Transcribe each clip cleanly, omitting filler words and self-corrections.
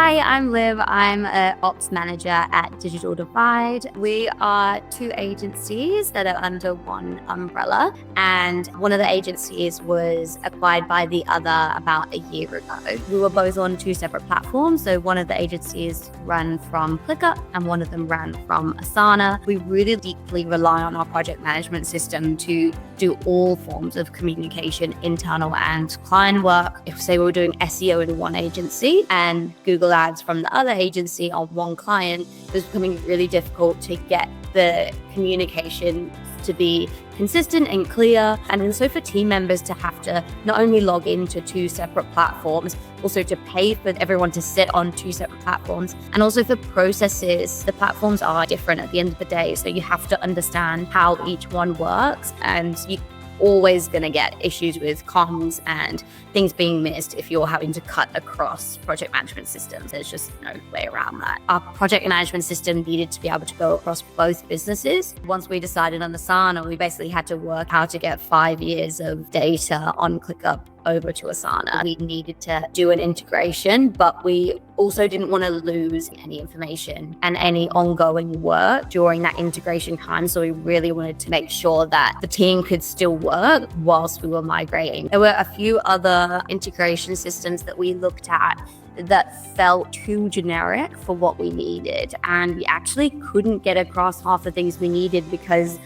Hi, I'm Liv. I'm an ops manager at Digital Divide. We are two agencies that are under one umbrella, and one of the agencies was acquired by the other about a year ago. We were both on two separate platforms. So one of the agencies ran from ClickUp and one of them ran from Asana. We really deeply rely on our project management system to do all forms of communication, internal and client work. If say we were doing SEO in one agency and Google Ads from the other agency on one client, it was becoming really difficult to get the communication to be consistent and clear, and also for team members to have to not only log into two separate platforms, also to pay for everyone to sit on two separate platforms, and also for processes. The platforms are different at the end of the day, so you have to understand how each one works, and you always going to get issues with comms and things being missed if you're having to cut across project management systems. There's just no way around that. Our project management system needed to be able to go across both businesses. Once we decided on Asana, we basically had to work how to get 5 years of data on ClickUp over to Asana. We needed to do an integration, but we also didn't want to lose any information and any ongoing work during that integration time. So we really wanted to make sure that the team could still work whilst we were migrating. There were a few other integration systems that we looked at that felt too generic for what we needed. And we actually couldn't get across half the things we needed because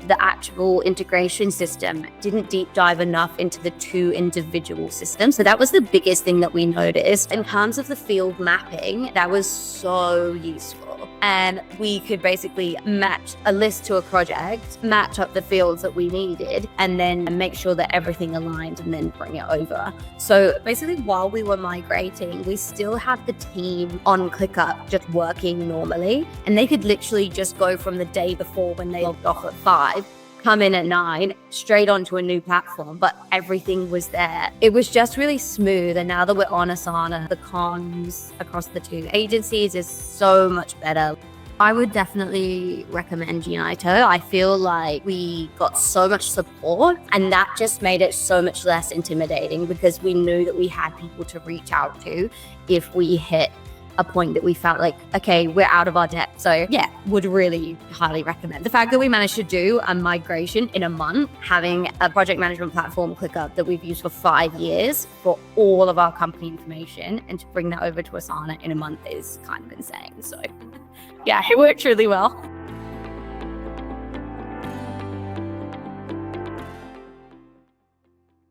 the actual integration system didn't deep dive enough into the two individual systems. So that was the biggest thing that we noticed. In terms of the field mapping, that was so useful. And we could basically match a list to a project, match up the fields that we needed, and then make sure that everything aligned and then bring it over. So basically while we were migrating, we still had the team on ClickUp just working normally. And they could literally just go from the day before when they logged off at 5, come in at 9, straight onto a new platform, but everything was there. It was just really smooth. And now that we're on Asana, the comms across the two agencies is so much better. I would definitely recommend Unito. I feel like we got so much support, and that just made it so much less intimidating because we knew that we had people to reach out to if we hit a point that we felt like, okay, we're out of our depth. So yeah, would really highly recommend. The fact that we managed to do a migration in a month, having a project management platform, ClickUp, that we've used for 5 years for all of our company information, and to bring that over to Asana in a month is kind of insane. So yeah, it worked really well.